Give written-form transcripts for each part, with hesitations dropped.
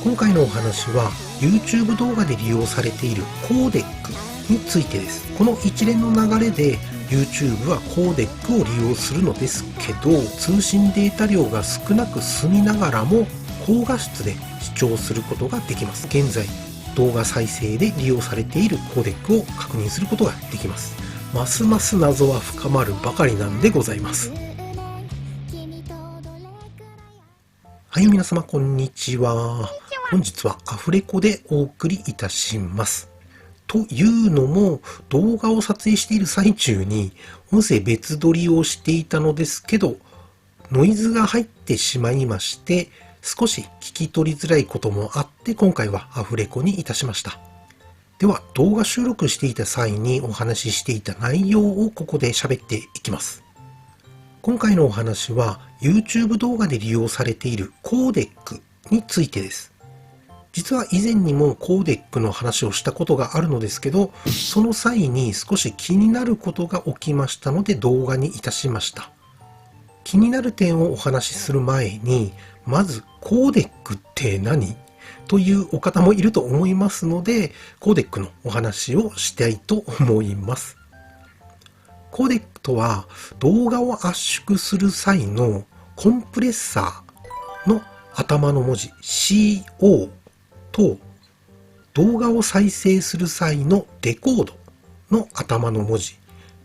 今回のお話は YouTube 動画で利用されているコーデックについてです。この一連の流れで YouTube はコーデックを利用するのですけど、通信データ量が少なく済みながらも高画質で視聴することができます。現在動画再生で利用されているコーデックを確認することができます。ますます謎は深まるばかりなんでございます。はい、皆様こんにちは。本日はアフレコでお送りいたします。というのも、動画を撮影している最中に音声別撮りをしていたのですけど、ノイズが入ってしまいまして、少し聞き取りづらいこともあって、今回はアフレコにいたしました。では、動画収録していた際にお話ししていた内容をここで喋っていきます。今回のお話は YouTube 動画で利用されているコーデックについてです。実は以前にもコーデックの話をしたことがあるのですけど、その際に少し気になることが起きましたので動画にいたしました。気になる点をお話しする前に、まずコーデックって何？というお方もいると思いますので、コーデックのお話をしたいと思います。コーデックとは動画を圧縮する際のコンプレッサーの頭の文字 CO と動画を再生する際のデコードの頭の文字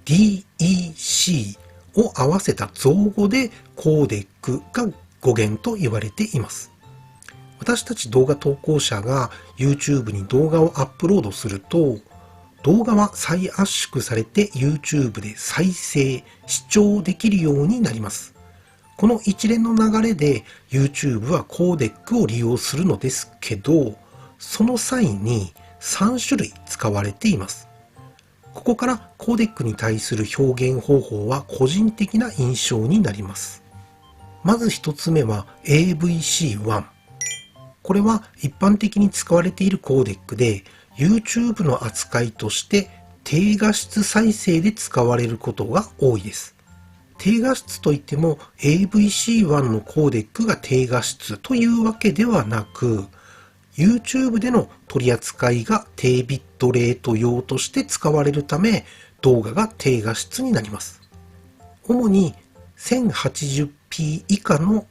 DEC を合わせた造語でコーデックが語源と言われています。私たち動画投稿者が YouTube に動画をアップロードすると、動画は再圧縮されて YouTube で再生、視聴できるようになります。この一連の流れで YouTube はコーデックを利用するのですけど、その際に3種類使われています。ここからコーデックに対する表現方法は個人的な印象になります。まず一つ目は AVC1。これは一般的に使われているコーデックで、YouTube の扱いとして低画質再生で使われることが多いです。低画質といっても AVC1 のコーデックが低画質というわけではなく、YouTube での取り扱いが低ビットレート用として使われるため、動画が低画質になります。主に 1080p 以下の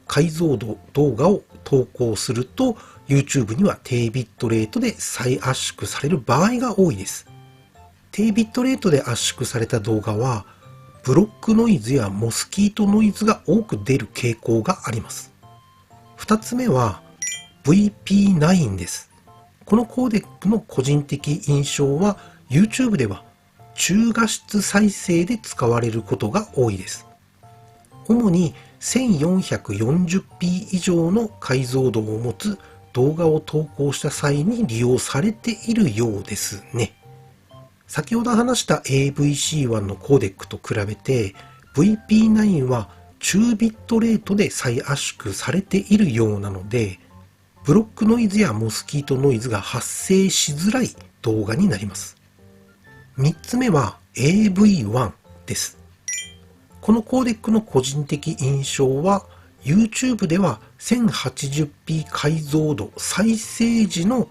解像度動画を投稿すると、YouTube には低ビットレートで再圧縮される場合が多いです。低ビットレートで圧縮された動画は、ブロックノイズやモスキートノイズが多く出る傾向があります。二つ目は VP9 です。このコーデックの個人的印象は、YouTube では中画質再生で使われることが多いです。主に 1440p 以上の解像度を持つ動画を投稿した際に利用されているようですね。先ほど話した AVC1 のコーデックと比べて VP9 は中ビットレートで再圧縮されているようなので、ブロックノイズやモスキートノイズが発生しづらい動画になります。3つ目は AV1 です。このコーデックの個人的印象は、YouTube では 1080p 解像度再生時の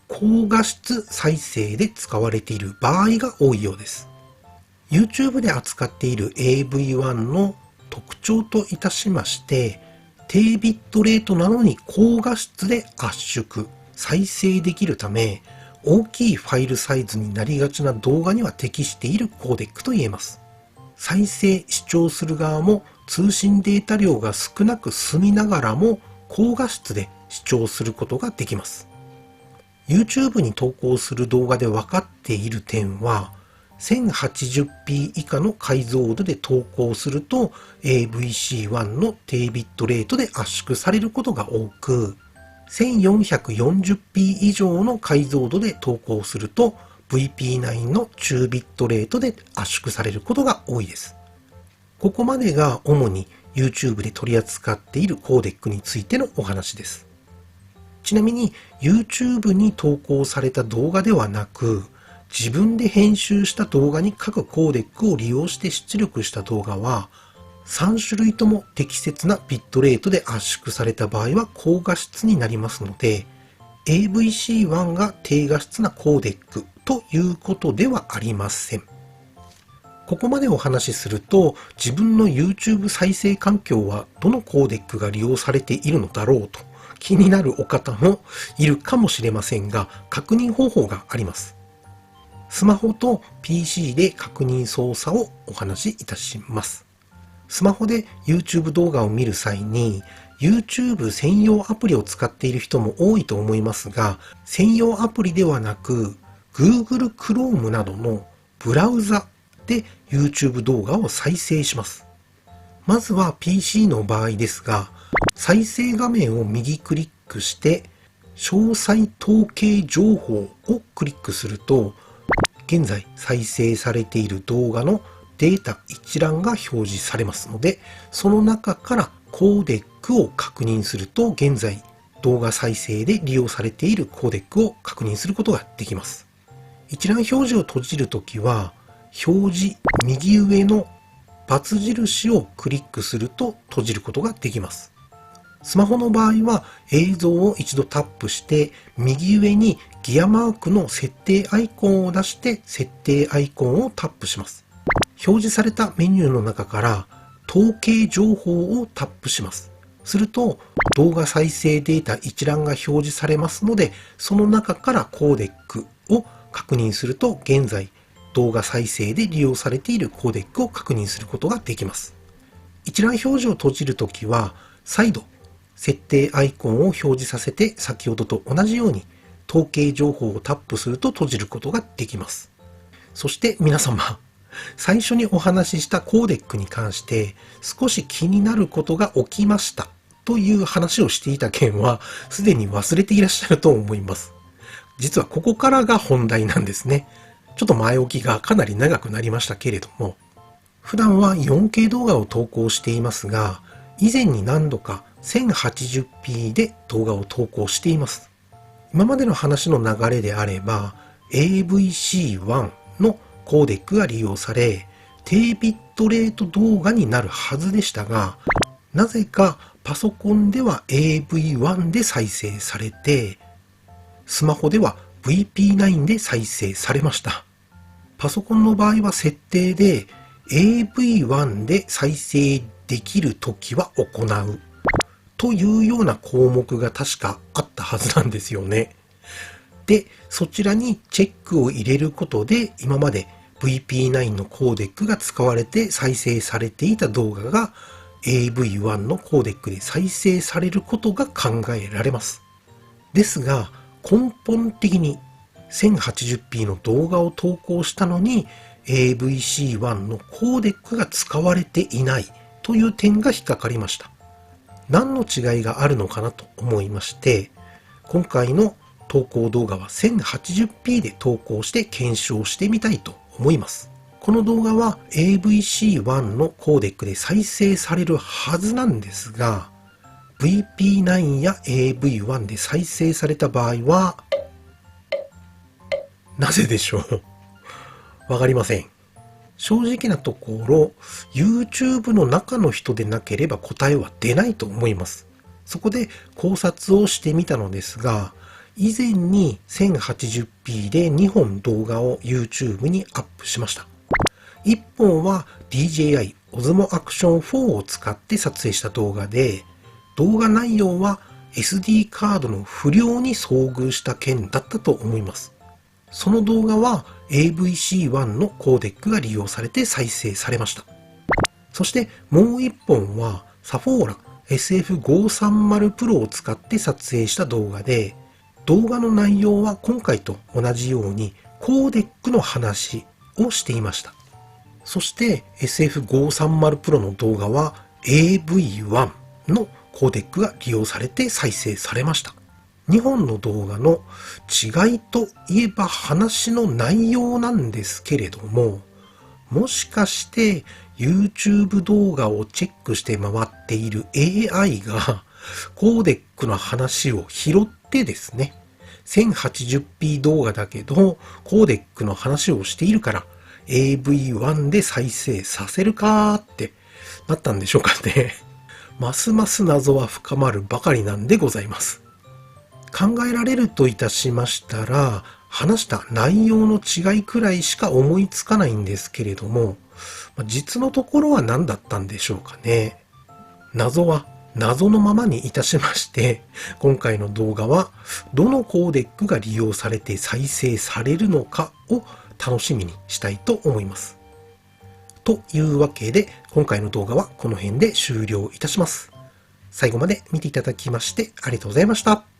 高画質再生で使われている場合が多いようです。YouTube で扱っている AV1 の特徴といたしまして、低ビットレートなのに高画質で圧縮、再生できるため、大きいファイルサイズになりがちな動画には適しているコーデックと言えます。再生・視聴する側も通信データ量が少なく済みながらも高画質で視聴することができます。YouTube に投稿する動画で分かっている点は、1080p 以下の解像度で投稿すると AVC1 の低ビットレートで圧縮されることが多く、1440p 以上の解像度で投稿するとVP9 の中ビットレートで圧縮されることが多いです。ここまでが主に YouTube で取り扱っているコーデックについてのお話です。ちなみに YouTube に投稿された動画ではなく、自分で編集した動画に各コーデックを利用して出力した動画は、3種類とも適切なビットレートで圧縮された場合は高画質になりますので、AVC1 が低画質なコーデックということではありません。ここまでお話しすると、自分の YouTube 再生環境はどのコーデックが利用されているのだろうと気になるお方もいるかもしれませんが、確認方法があります。スマホと PC で確認操作をお話しいたします。スマホで YouTube 動画を見る際に YouTube 専用アプリを使っている人も多いと思いますが、専用アプリではなく Google Chrome などのブラウザで YouTube 動画を再生します。まずは PC の場合ですが、再生画面を右クリックして詳細統計情報をクリックすると、現在再生されている動画のデータ一覧が表示されますので、その中からコーデックを確認すると、現在動画再生で利用されているコーデックを確認することができます。一覧表示を閉じるときは、表示右上の×印をクリックすると閉じることができます。スマホの場合は映像を一度タップして右上にギアマークの設定アイコンを出して設定アイコンをタップします。表示されたメニューの中から統計情報をタップします。すると動画再生データ一覧が表示されますので、その中からコーデックを確認すると、現在動画再生で利用されているコーデックを確認することができます。一覧表示を閉じるときは、再度設定アイコンを表示させて、先ほどと同じように統計情報をタップすると閉じることができます。そして皆様、最初にお話ししたコーデックに関して少し気になることが起きましたという話をしていた件はすでに忘れていらっしゃると思います。実はここからが本題なんですね。ちょっと前置きがかなり長くなりましたけれども、普段は 4K 動画を投稿していますが、以前に何度か 1080p で動画を投稿しています。今までの話の流れであれば AVC1 のコーデックが利用され、低ビットレート動画になるはずでしたが、なぜかパソコンでは AV1 で再生されて、スマホでは VP9 で再生されました。パソコンの場合は設定で AV1 で再生できるときは行うというような項目が確かあったはずなんですよね。で、そちらにチェックを入れることで、今まで VP9 のコーデックが使われて再生されていた動画が AV1 のコーデックで再生されることが考えられます。ですが、根本的に 1080p の動画を投稿したのに AVC1 のコーデックが使われていないという点が引っかかりました。何の違いがあるのかなと思いまして、今回の投稿動画は 1080p で投稿して検証してみたいと思います。この動画は AVC1 のコーデックで再生されるはずなんですが、VP9 や AV1 で再生された場合は、なぜでしょうわかりません。正直なところ、YouTube の中の人でなければ答えは出ないと思います。そこで考察をしてみたのですが、以前に 1080p で2本動画を YouTube にアップしました。1本は DJI Osmo Action 4を使って撮影した動画で、動画内容は SD カードの不良に遭遇した件だったと思います。その動画は AVC1 のコーデックが利用されて再生されました。そしてもう一本はサフォーラ SF530 Pro を使って撮影した動画で、動画の内容は今回と同じようにコーデックの話をしていました。そして SF530 Pro の動画は AV1 のコーデックが利用されて再生されました。2本の動画の違いといえば話の内容なんですけれども、もしかして YouTube 動画をチェックして回っている AI がコーデックの話を拾ってですね、1080p 動画だけどコーデックの話をしているから AV1 で再生させるかってなったんでしょうかね。ますます謎は深まるばかりなんでございます。考えられるといたしましたら、話した内容の違いくらいしか思いつかないんですけれども、実のところは何だったんでしょうかね。謎は謎のままにいたしまして、今回の動画はどのコーデックが利用されて再生されるのかを楽しみにしたいと思います。というわけで、今回の動画はこの辺で終了いたします。最後まで見ていただきましてありがとうございました。